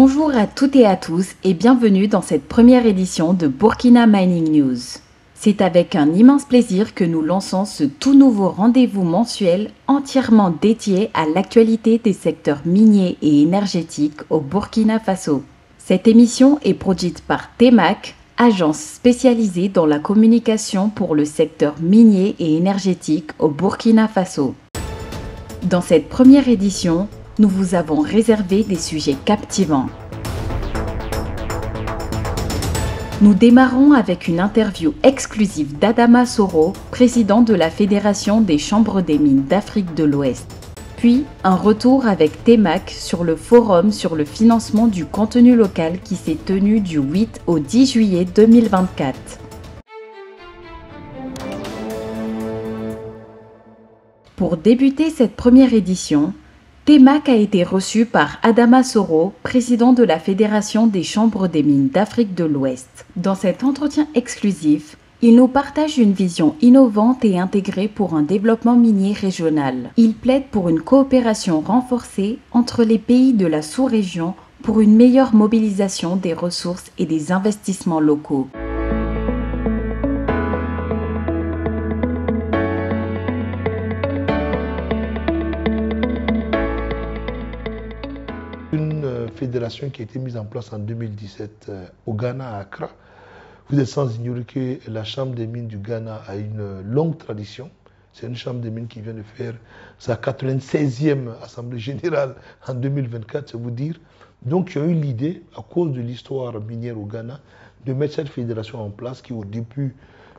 Bonjour à toutes et à tous et bienvenue dans cette première édition de Burkina Mining News. C'est avec un immense plaisir que nous lançons ce tout nouveau rendez-vous mensuel entièrement dédié à l'actualité des secteurs miniers et énergétiques au Burkina Faso. Cette émission est produite par TEMAC, agence spécialisée dans la communication pour le secteur minier et énergétique au Burkina Faso. Dans cette première édition, nous vous avons réservé des sujets captivants. Nous démarrons avec une interview exclusive d'Adama Soro, président de la Fédération des chambres des mines d'Afrique de l'Ouest. Puis, un retour avec TEMAC sur le forum sur le financement du contenu local qui s'est tenu du 8 au 10 juillet 2024. Pour débuter cette première édition, TEMAC a été reçu par Adama Soro, président de la Fédération des chambres des mines d'Afrique de l'Ouest. Dans cet entretien exclusif, il nous partage une vision innovante et intégrée pour un développement minier régional. Il plaide pour une coopération renforcée entre les pays de la sous-région pour une meilleure mobilisation des ressources et des investissements locaux. Une fédération qui a été mise en place en 2017 au Ghana, à Accra. Vous êtes sans ignorer que la Chambre des mines du Ghana a une longue tradition. C'est une Chambre des mines qui vient de faire sa 96e Assemblée générale en 2024, c'est vous dire. Donc, il y a eu l'idée, à cause de l'histoire minière au Ghana, de mettre cette fédération en place qui, au début,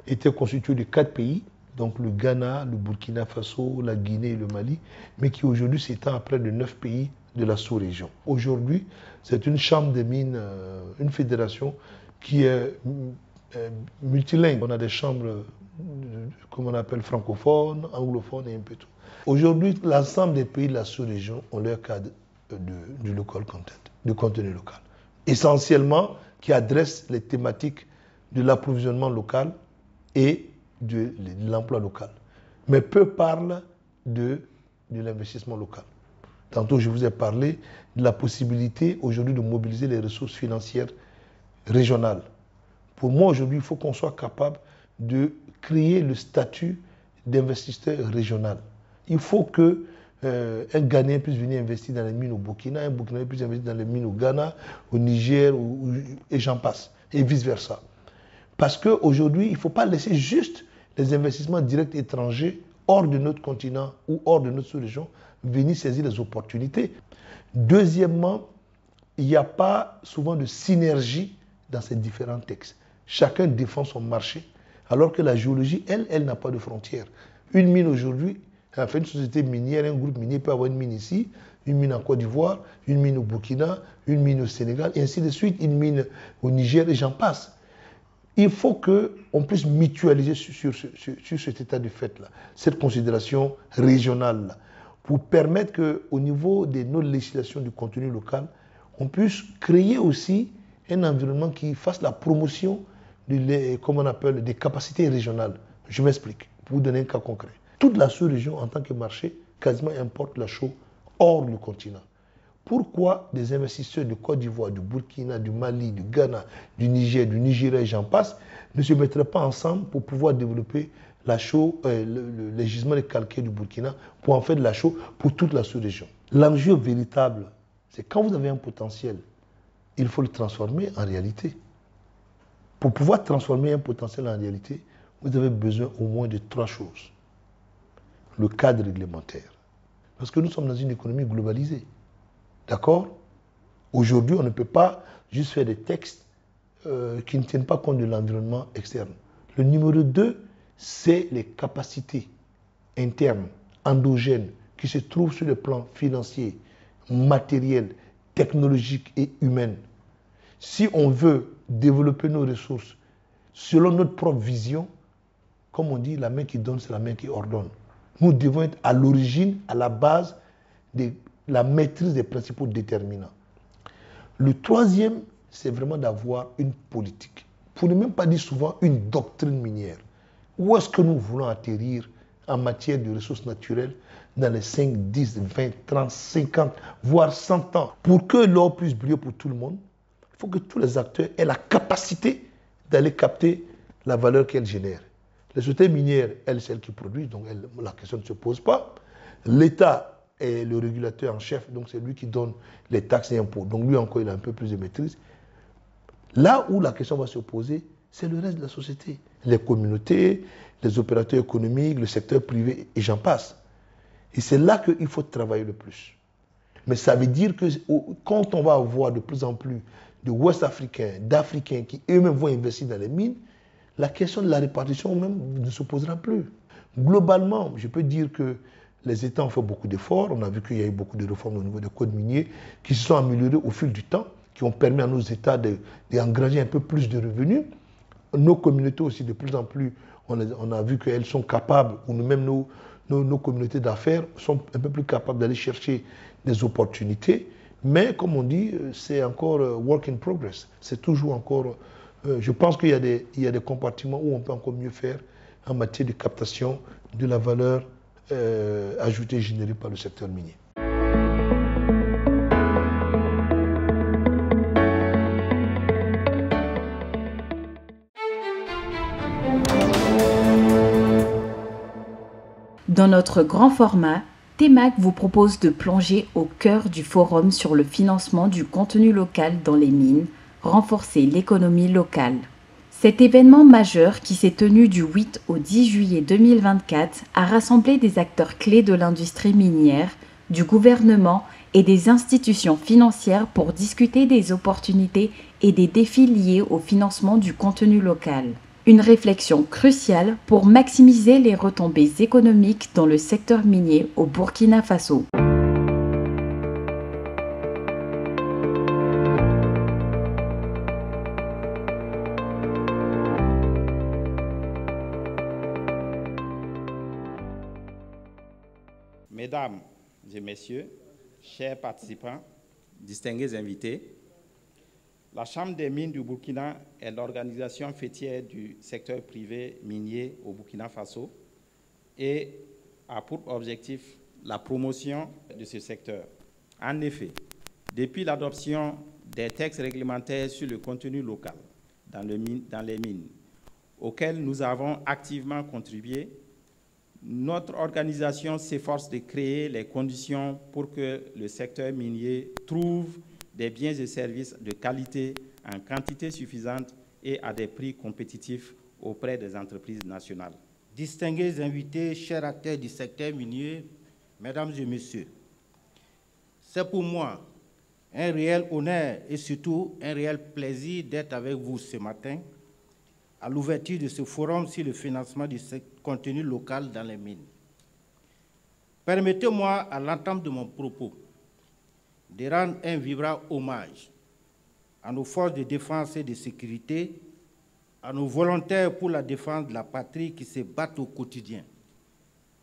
était constituée de 4 pays. Donc le Ghana, le Burkina Faso, la Guinée et le Mali, mais qui aujourd'hui s'étend à près de 9 pays de la sous-région. Aujourd'hui, c'est une chambre des mines, une fédération qui est multilingue. On a des chambres, comme on appelle, francophones, anglophones et un peu tout. Aujourd'hui, l'ensemble des pays de la sous-région ont leur cadre du local content, de contenu local. Essentiellement, qui adresse les thématiques de l'approvisionnement local et de l'emploi local. Mais peu parlent de l'investissement local. Tantôt, je vous ai parlé de la possibilité aujourd'hui de mobiliser les ressources financières régionales. Pour moi, aujourd'hui, il faut qu'on soit capable de créer le statut d'investisseur régional. Il faut que un Ghanéen puisse venir investir dans les mines au Burkina, un Burkinabé puisse investir dans les mines au Ghana, au Niger, et j'en passe, et vice-versa. Parce qu'aujourd'hui, il ne faut pas laisser juste les investissements directs étrangers hors de notre continent ou hors de notre sous-région venir saisir les opportunités. Deuxièmement, il n'y a pas souvent de synergie dans ces différents textes. Chacun défend son marché, alors que la géologie, elle n'a pas de frontières. Une mine aujourd'hui, enfin une société minière, un groupe minier peut avoir une mine ici, une mine en Côte d'Ivoire, une mine au Burkina, une mine au Sénégal, et ainsi de suite, une mine au Niger, et j'en passe. Il faut qu'on puisse mutualiser sur cet état de fait-là, cette considération régionale-là, pour permettre qu'au niveau de nos législations du contenu local, on puisse créer aussi un environnement qui fasse la promotion comme on appelle, des capacités régionales. Je m'explique, pour vous donner un cas concret. Toute la sous-région, en tant que marché, quasiment importe la chaux hors du continent. Pourquoi des investisseurs de Côte d'Ivoire, du Burkina, du Mali, du Ghana, du Niger, du Nigeria et j'en passe, ne se mettraient pas ensemble pour pouvoir développer la chaux, les gisements de calcaire du Burkina, pour en faire de la chaux pour toute la sous-région. L'enjeu véritable, c'est quand vous avez un potentiel, il faut le transformer en réalité. Pour pouvoir transformer un potentiel en réalité, vous avez besoin au moins de 3 choses. Le cadre réglementaire. Parce que nous sommes dans une économie globalisée. D'accord? Aujourd'hui, on ne peut pas juste faire des textes qui ne tiennent pas compte de l'environnement externe. Le numéro 2, c'est les capacités internes, endogènes, qui se trouvent sur le plan financier, matériel, technologique et humain. Si on veut développer nos ressources selon notre propre vision, comme on dit, la main qui donne, c'est la main qui ordonne. Nous devons être à l'origine, à la base de la maîtrise des principaux déterminants. Le troisième, c'est vraiment d'avoir une politique. Pour ne même pas dire souvent une doctrine minière. Où est-ce que nous voulons atterrir en matière de ressources naturelles dans les 5, 10, 20, 30, 50, voire 100 ans. Pour que l'or puisse briller pour tout le monde, il faut que tous les acteurs aient la capacité d'aller capter la valeur qu'elles génèrent. Les sociétés minières, elles, celles qui produisent, donc la question ne se pose pas. L'État est le régulateur en chef, donc c'est lui qui donne les taxes et impôts. Donc lui encore, il a un peu plus de maîtrise. Là où la question va se poser, c'est le reste de la société. Les communautés, les opérateurs économiques, le secteur privé, et j'en passe. Et c'est là qu'il faut travailler le plus. Mais ça veut dire que quand on va avoir de plus en plus de Ouest-Africains, d'Africains qui eux-mêmes vont investir dans les mines, la question de la répartition même ne se posera plus. Globalement, je peux dire que les États ont fait beaucoup d'efforts. On a vu qu'il y a eu beaucoup de réformes au niveau des codes miniers qui se sont améliorées au fil du temps, qui ont permis à nos États d'engranger un peu plus de revenus. Nos communautés aussi, de plus en plus, on a vu qu'elles sont capables, ou même nos communautés d'affaires sont un peu plus capables d'aller chercher des opportunités. Mais comme on dit, c'est encore work in progress. C'est toujours encore... je pense qu'il y a des compartiments où on peut encore mieux faire en matière de captation de la valeur ajoutée générée par le secteur minier. Dans notre grand format, TEMAC vous propose de plonger au cœur du forum sur le financement du contenu local dans les mines, renforcer l'économie locale. Cet événement majeur qui s'est tenu du 8 au 10 juillet 2024 a rassemblé des acteurs clés de l'industrie minière, du gouvernement et des institutions financières pour discuter des opportunités et des défis liés au financement du contenu local. Une réflexion cruciale pour maximiser les retombées économiques dans le secteur minier au Burkina Faso. Mesdames et messieurs, chers participants, distingués invités, la Chambre des mines du Burkina est l'organisation fêtière du secteur privé minier au Burkina Faso et a pour objectif la promotion de ce secteur. En effet, depuis l'adoption des textes réglementaires sur le contenu local dans les mines, auxquels nous avons activement contribué, notre organisation s'efforce de créer les conditions pour que le secteur minier trouve des biens et services de qualité en quantité suffisante et à des prix compétitifs auprès des entreprises nationales. Distingués invités, chers acteurs du secteur minier, mesdames et messieurs, c'est pour moi un réel honneur et surtout un réel plaisir d'être avec vous ce matin à l'ouverture de ce forum sur le financement du contenu local dans les mines. Permettez-moi, à l'entame de mon propos, de rendre un vibrant hommage à nos forces de défense et de sécurité, à nos volontaires pour la défense de la patrie qui se battent au quotidien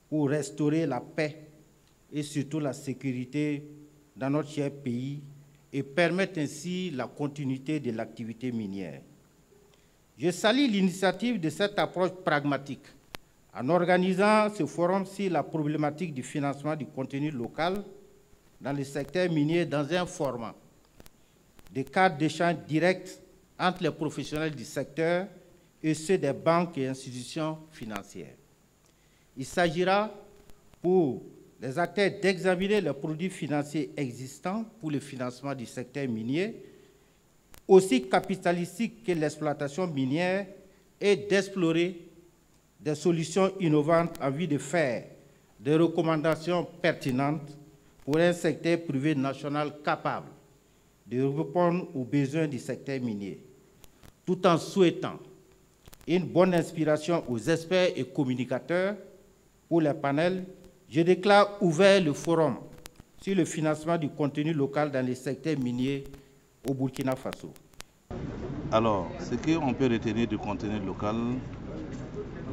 pour restaurer la paix et surtout la sécurité dans notre cher pays et permettre ainsi la continuité de l'activité minière. Je salue l'initiative de cette approche pragmatique en organisant ce forum sur la problématique du financement du contenu local dans le secteur minier dans un format de cadre d'échange direct entre les professionnels du secteur et ceux des banques et institutions financières. Il s'agira pour les acteurs d'examiner les produits financiers existants pour le financement du secteur minier, aussi capitalistique que l'exploitation minière, et d'explorer des solutions innovantes en vue de faire des recommandations pertinentes pour un secteur privé national capable de répondre aux besoins du secteur minier, tout en souhaitant une bonne inspiration aux experts et communicateurs. Pour les panels, je déclare ouvert le forum sur le financement du contenu local dans les secteurs miniers au Burkina Faso. Alors, ce qu'on peut retenir du contenu local,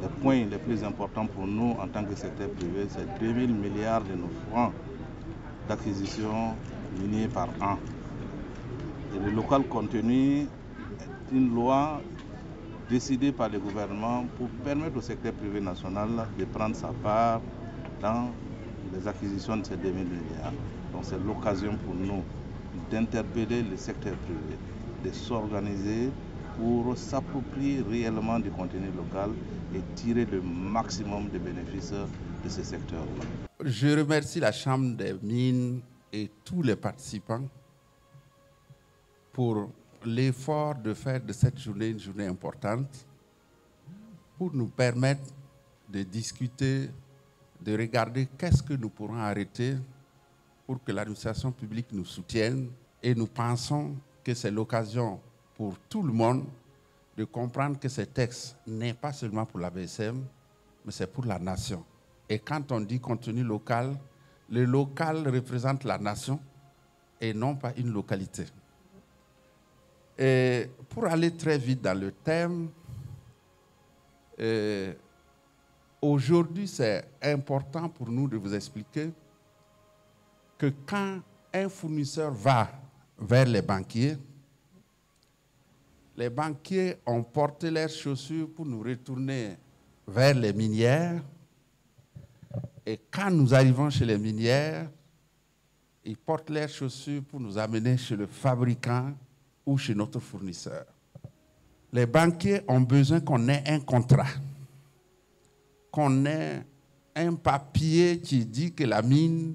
les points les plus importants pour nous en tant que secteur privé, c'est 2000 milliards de nos francs d'acquisition minière par an. Et le local contenu est une loi décidée par le gouvernement pour permettre au secteur privé national de prendre sa part dans les acquisitions de ces 2000 milliards. Donc c'est l'occasion pour nous d'interpeller le secteur privé, de s'organiser pour s'approprier réellement du contenu local et tirer le maximum de bénéfices de ce secteur-là. Je remercie la Chambre des mines et tous les participants pour l'effort de faire de cette journée une journée importante pour nous permettre de discuter, de regarder qu'est-ce que nous pourrons arrêter pour que l'administration publique nous soutienne. Et nous pensons que c'est l'occasion pour tout le monde de comprendre que ce texte n'est pas seulement pour la BSM, mais c'est pour la nation. Et quand on dit contenu local, le local représente la nation et non pas une localité. Et pour aller très vite dans le thème, aujourd'hui c'est important pour nous de vous expliquer que quand un fournisseur va vers les banquiers ont porté leurs chaussures pour nous retourner vers les minières. Et quand nous arrivons chez les minières, ils portent leurs chaussures pour nous amener chez le fabricant ou chez notre fournisseur. Les banquiers ont besoin qu'on ait un contrat, qu'on ait un papier qui dit que la mine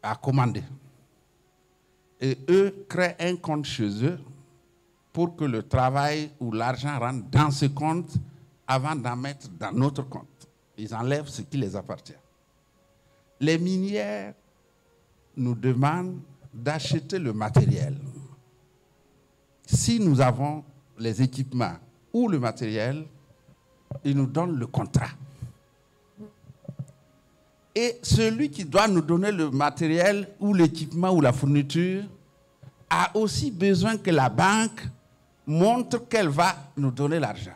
a commandé. Et eux créent un compte chez eux pour que le travail ou l'argent rentre dans ce compte avant d'en mettre dans notre compte. Ils enlèvent ce qui les appartient. Les minières nous demandent d'acheter le matériel. Si nous avons les équipements ou le matériel, ils nous donnent le contrat. Et celui qui doit nous donner le matériel ou l'équipement ou la fourniture a aussi besoin que la banque montre qu'elle va nous donner l'argent.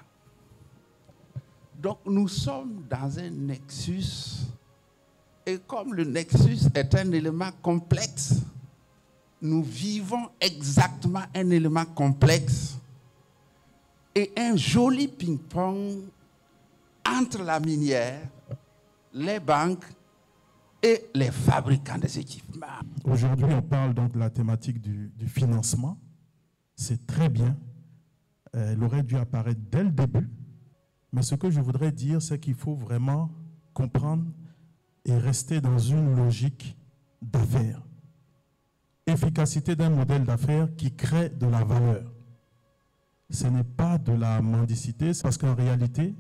Donc nous sommes dans un nexus, et comme le nexus est un élément complexe, nous vivons exactement un élément complexe et un joli ping-pong entre la minière, les banques et les fabricants des équipements. Aujourd'hui, on parle donc de la thématique du financement. C'est très bien. Elle aurait dû apparaître dès le début. Mais ce que je voudrais dire, c'est qu'il faut vraiment comprendre et rester dans une logique d'affaires. Efficacité d'un modèle d'affaires qui crée de la valeur. Ce n'est pas de la mendicité, parce qu'en réalité,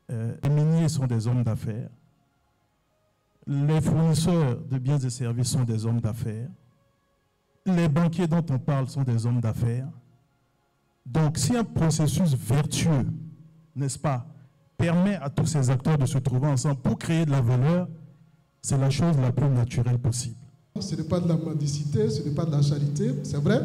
les miniers sont des hommes d'affaires. Les fournisseurs de biens et services sont des hommes d'affaires. Les banquiers dont on parle sont des hommes d'affaires. Donc, si un processus vertueux, n'est-ce pas, permet à tous ces acteurs de se trouver ensemble pour créer de la valeur, c'est la chose la plus naturelle possible. Ce n'est pas de la mendicité, ce n'est pas de la charité, c'est vrai.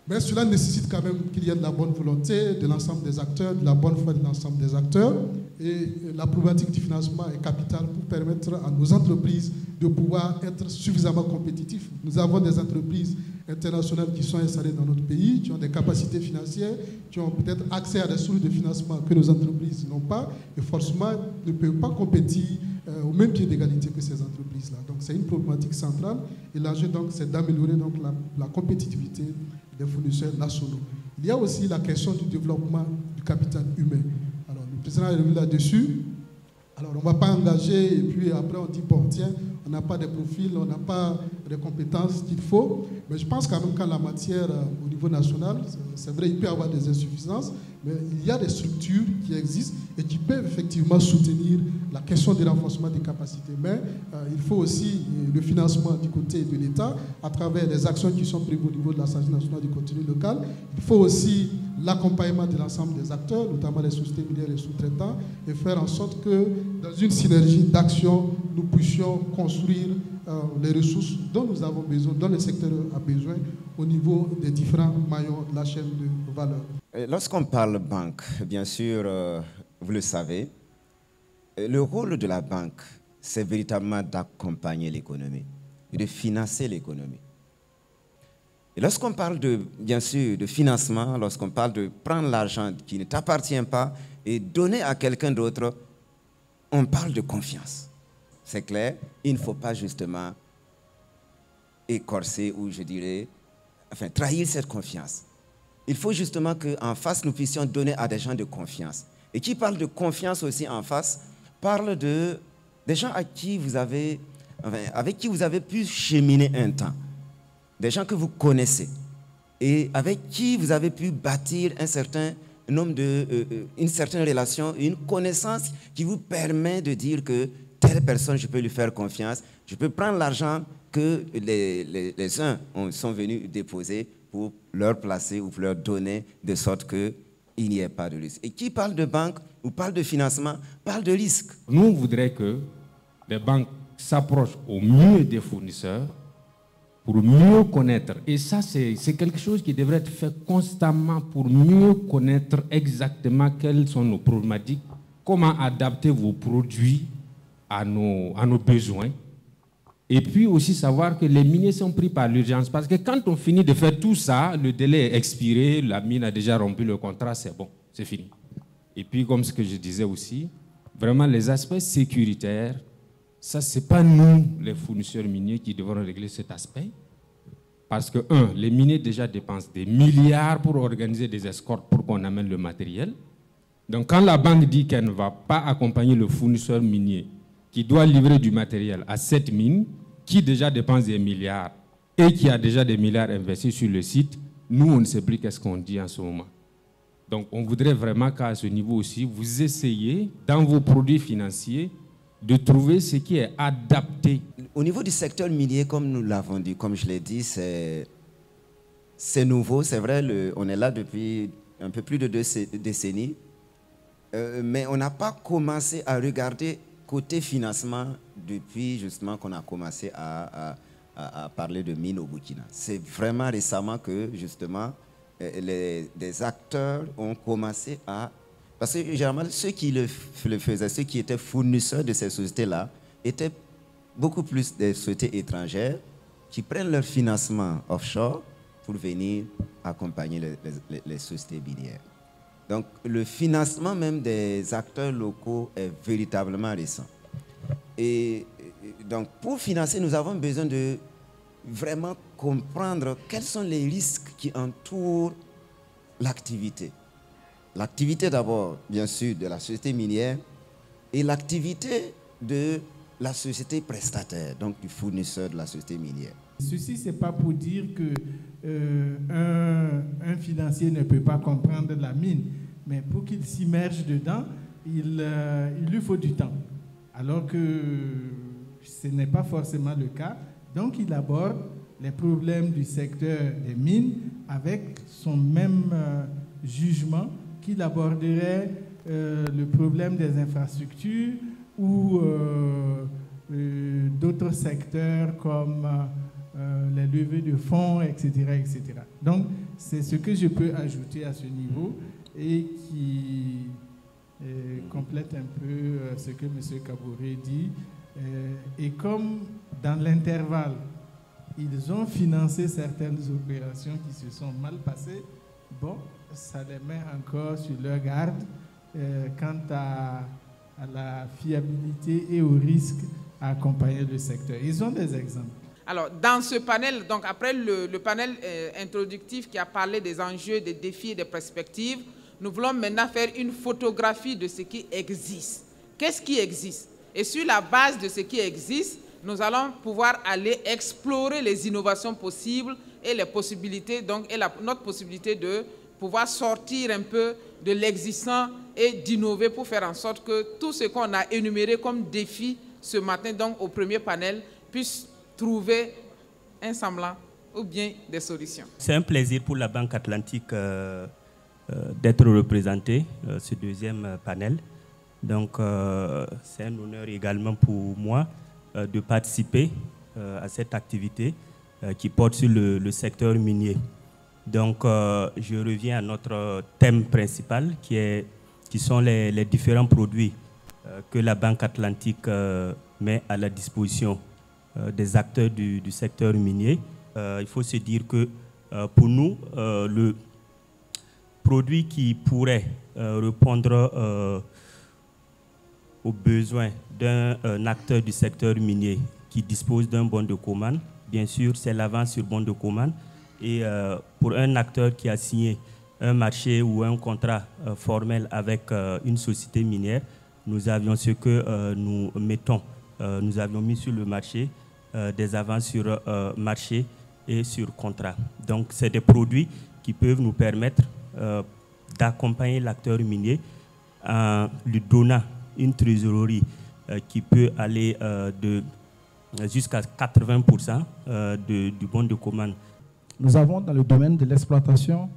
Mais cela nécessite quand même qu'il y ait de la bonne volonté de l'ensemble des acteurs, de la bonne foi de l'ensemble des acteurs. Et la problématique du financement est capitale pour permettre à nos entreprises de pouvoir être suffisamment compétitifs. Nous avons des entreprises internationales qui sont installées dans notre pays, qui ont des capacités financières, qui ont peut-être accès à des sources de financement que nos entreprises n'ont pas, et forcément ne peuvent pas compétir au même pied d'égalité que ces entreprises-là. Donc c'est une problématique centrale, et l'enjeu donc c'est d'améliorer donc la compétitivité des fournisseurs nationaux. Il y a aussi la question du développement du capital humain. Alors le président est revenu là-dessus. Alors on ne va pas engager et puis après on dit bon tiens, on n'a pas de profil, on n'a pas de compétences qu'il faut. Mais je pense quand même qu'en la matière au niveau national, c'est vrai, il peut y avoir des insuffisances, mais il y a des structures qui existent et qui peuvent effectivement soutenir la question du renforcement des capacités. Mais il faut aussi le financement du côté de l'État à travers les actions qui sont prévues au niveau de la stratégie nationale du contenu local. Il faut aussi l'accompagnement de l'ensemble des acteurs, notamment les sociétés minières et sous-traitants, et faire en sorte que dans une synergie d'action, nous puissions construire les ressources dont nous avons besoin, dont le secteur a besoin au niveau des différents maillons de la chaîne de valeur. Lorsqu'on parle banque, bien sûr, vous le savez, le rôle de la banque, c'est véritablement d'accompagner l'économie et de financer l'économie. Et lorsqu'on parle bien sûr de financement, lorsqu'on parle de prendre l'argent qui ne t'appartient pas et donner à quelqu'un d'autre, on parle de confiance. C'est clair, il ne faut pas justement écorcer ou je dirais, trahir cette confiance. Il faut justement qu'en face, nous puissions donner à des gens de confiance. Et qui parle de confiance aussi en face, parle des gens avec qui vous avez pu cheminer un temps. Des gens que vous connaissez et avec qui vous avez pu bâtir une certaine relation, une connaissance qui vous permet de dire que telle personne, je peux lui faire confiance, je peux prendre l'argent que les uns sont venus déposer pour leur placer ou pour leur donner de sorte qu'il n'y ait pas de risque. Et qui parle de banque ou parle de financement, parle de risque. Nous, on voudrait que les banques s'approchent au mieux des fournisseurs pour mieux connaître. Et ça, c'est quelque chose qui devrait être fait constamment pour mieux connaître exactement quelles sont nos problématiques, comment adapter vos produits à nos besoins. Et puis aussi savoir que les miniers sont pris par l'urgence. Parce que quand on finit de faire tout ça, le délai est expiré, la mine a déjà rompu le contrat, c'est bon, c'est fini. Et puis, comme ce que je disais aussi, vraiment les aspects sécuritaires, ça, ce n'est pas nous, les fournisseurs miniers, qui devons régler cet aspect. Parce que, les miniers déjà dépensent des milliards pour organiser des escortes pour qu'on amène le matériel. Donc, quand la banque dit qu'elle ne va pas accompagner le fournisseur minier qui doit livrer du matériel à cette mine, qui déjà dépense des milliards et qui a déjà des milliards investis sur le site, nous, on ne sait plus qu'est-ce qu'on dit en ce moment. Donc, on voudrait vraiment qu'à ce niveau aussi, vous essayez, dans vos produits financiers, de trouver ce qui est adapté. Au niveau du secteur minier, comme nous l'avons dit, comme je l'ai dit, c'est nouveau. C'est vrai, on est là depuis un peu plus de 2 décennies, mais on n'a pas commencé à regarder côté financement depuis justement qu'on a commencé à parler de mines au Burkina. C'est vraiment récemment que justement des acteurs ont commencé à... Parce que généralement, ceux qui le faisaient, ceux qui étaient fournisseurs de ces sociétés-là, étaient beaucoup plus des sociétés étrangères qui prennent leur financement offshore pour venir accompagner les sociétés minières. Donc, le financement même des acteurs locaux est véritablement récent. Et donc, pour financer, nous avons besoin de vraiment comprendre quels sont les risques qui entourent l'activité. L'activité d'abord, bien sûr, de la société minière et l'activité de la société prestataire, donc du fournisseur de la société minière. Ceci, ce n'est pas pour dire qu'un financier ne peut pas comprendre la mine, mais pour qu'il s'immerge dedans, il lui faut du temps. Alors que ce n'est pas forcément le cas. Donc, il aborde les problèmes du secteur des mines avec son même jugement qu'il aborderait le problème des infrastructures ou d'autres secteurs comme les levées de fonds, etc., etc. Donc, c'est ce que je peux ajouter à ce niveau et qui complète un peu ce que M. Kaboré dit. Et comme dans l'intervalle, ils ont financé certaines opérations qui se sont mal passées, bon, ça les met encore sur leur garde quant à la fiabilité et au risque à accompagner le secteur. Ils ont des exemples. Alors, dans ce panel, donc après le panel introductif qui a parlé des enjeux, des défis et des perspectives, nous voulons maintenant faire une photographie de ce qui existe. Qu'est-ce qui existe? Et sur la base de ce qui existe, nous allons pouvoir aller explorer les innovations possibles et les possibilités, donc, et notre possibilité de pouvoir sortir un peu de l'existant et d'innover pour faire en sorte que tout ce qu'on a énuméré comme défi ce matin, donc au premier panel, puisse trouver un semblant ou bien des solutions. C'est un plaisir pour la Banque Atlantique d'être représentée, ce deuxième panel. Donc, c'est un honneur également pour moi de participer à cette activité qui porte sur le secteur minier. Donc, je reviens à notre thème principal qui sont les différents produits que la Banque Atlantique met à la disposition des acteurs du secteur minier. Il faut se dire que Pour nous, le produit qui pourrait répondre aux besoins d'un acteur du secteur minier qui dispose d'un bon de commande, bien sûr, c'est l'avance sur bon de commande. Et pour un acteur qui a signé un marché ou un contrat formel avec une société minière, nous avions ce que nous mettons. Nous avions mis sur le marché des avances sur marché et sur contrat. Donc, c'est des produits qui peuvent nous permettre d'accompagner l'acteur minier en lui donnant une trésorerie qui peut aller jusqu'à 80% du bon de commande. Nous avons dans le domaine de l'exploitation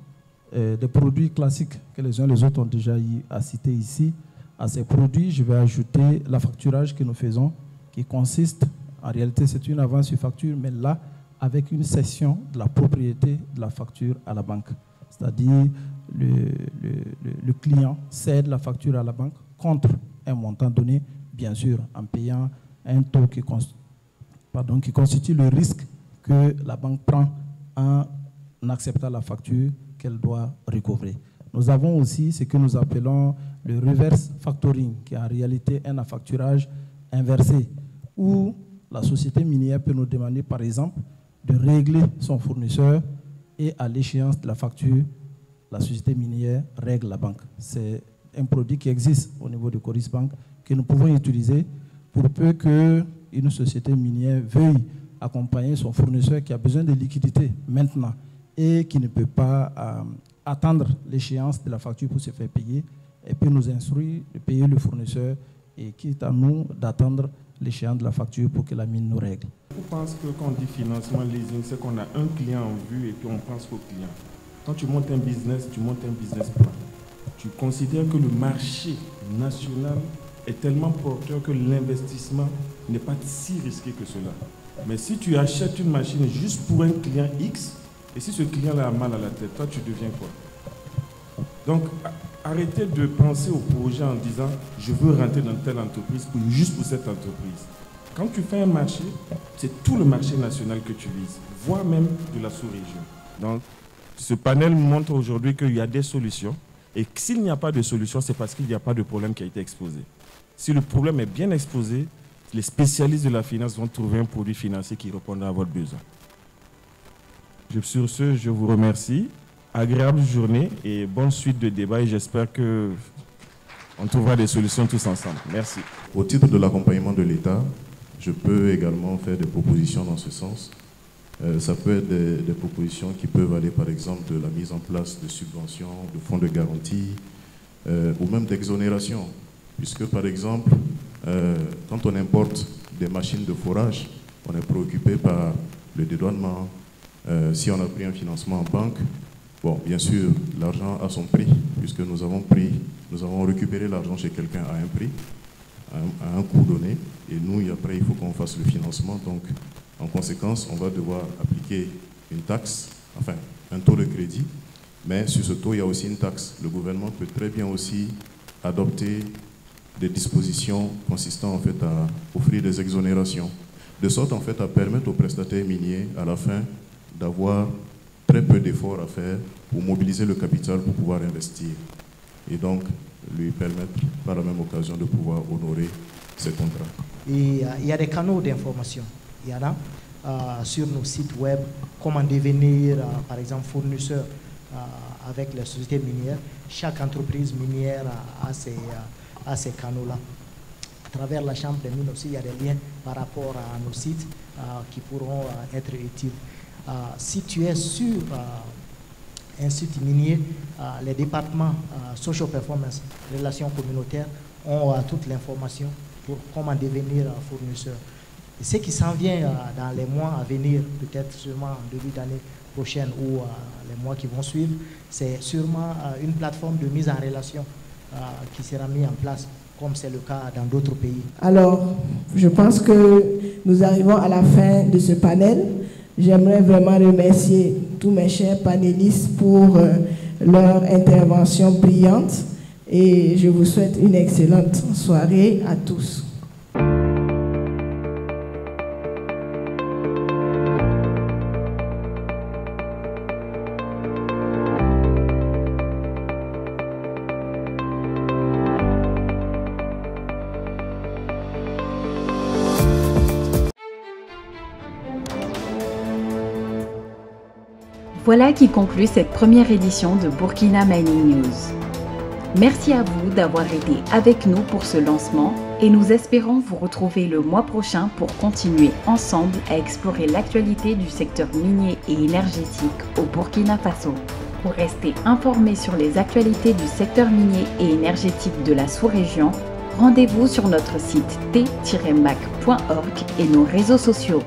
des produits classiques que les uns et les autres ont déjà eu à citer ici. À ces produits, je vais ajouter la facturage que nous faisons, qui consiste, en réalité c'est une avance sur facture, mais là, avec une cession de la propriété de la facture à la banque. C'est-à-dire le client cède la facture à la banque contre un montant donné, bien sûr, en payant un taux qui constitue le risque que la banque prend en acceptant la facture qu'elle doit recouvrer. Nous avons aussi ce que nous appelons le reverse factoring, qui est en réalité un affacturage inversé, où la société minière peut nous demander, par exemple, de régler son fournisseur et à l'échéance de la facture, la société minière règle la banque. C'est un produit qui existe au niveau de Coris Bank que nous pouvons utiliser pour peu qu'une société minière veuille accompagner son fournisseur qui a besoin de liquidité maintenant et qui ne peut pas attendre l'échéance de la facture pour se faire payer, et puis nous instruire de payer le fournisseur et quitte à nous d'attendre l'échéance de la facture pour que la mine nous règle. Je pense que quand on dit financement leasing, c'est qu'on a un client en vue et puis on pense qu'au client. Quand tu montes un business, tu montes un business plan. Tu considères que le marché national est tellement porteur que l'investissement n'est pas si risqué que cela. Mais si tu achètes une machine juste pour un client X, et si ce client-là a mal à la tête, toi tu deviens quoi? Donc arrêtez de penser au projet en disant je veux rentrer dans telle entreprise juste pour cette entreprise. Quand tu fais un marché, c'est tout le marché national que tu vises, voire même de la sous-région. Donc ce panel montre aujourd'hui qu'il y a des solutions, et s'il n'y a pas de solution, c'est parce qu'il n'y a pas de problème qui a été exposé. Si le problème est bien exposé, les spécialistes de la finance vont trouver un produit financier qui répondra à votre besoin. Sur ce, je vous remercie. Agréable journée et bonne suite de débat, et j'espère qu'on trouvera des solutions tous ensemble. Merci. Au titre de l'accompagnement de l'État, je peux également faire des propositions dans ce sens. Ça peut être des propositions qui peuvent aller par exemple de la mise en place de subventions, de fonds de garantie ou même d'exonération. Puisque par exemple, quand on importe des machines de forage, on est préoccupé par le dédouanement. Si on a pris un financement en banque, bon, bien sûr, l'argent a son prix, puisque nous avons récupéré l'argent chez quelqu'un à un prix, à un coût donné, et nous, après, il faut qu'on fasse le financement. Donc, en conséquence, on va devoir appliquer une taxe, enfin, un taux de crédit, mais sur ce taux, il y a aussi une taxe. Le gouvernement peut très bien aussi adopter des dispositions consistant en fait à offrir des exonérations, de sorte en fait à permettre aux prestataires miniers, à la fin, d'avoir très peu d'efforts à faire pour mobiliser le capital pour pouvoir investir et donc lui permettre par la même occasion de pouvoir honorer ses contrats. Et il y a des canaux d'information. Il y en a sur nos sites web, comment devenir par exemple fournisseur avec les sociétés minières. Chaque entreprise minière a ces canaux-là. À travers la Chambre des mines aussi, il y a des liens par rapport à nos sites qui pourront être utiles. Si tu es sur un site minier, les départements social performance, relations communautaires, ont toute l'information pour comment devenir fournisseur. Et ce qui s'en vient dans les mois à venir, peut-être sûrement en début d'année prochaine ou les mois qui vont suivre, c'est sûrement une plateforme de mise en relation qui sera mise en place, comme c'est le cas dans d'autres pays. Alors, je pense que nous arrivons à la fin de ce panel. J'aimerais vraiment remercier tous mes chers panélistes pour leur intervention brillante et je vous souhaite une excellente soirée à tous. Voilà qui conclut cette première édition de Burkina Mining News. Merci à vous d'avoir été avec nous pour ce lancement et nous espérons vous retrouver le mois prochain pour continuer ensemble à explorer l'actualité du secteur minier et énergétique au Burkina Faso. Pour rester informé sur les actualités du secteur minier et énergétique de la sous-région, rendez-vous sur notre site t-mac.org et nos réseaux sociaux.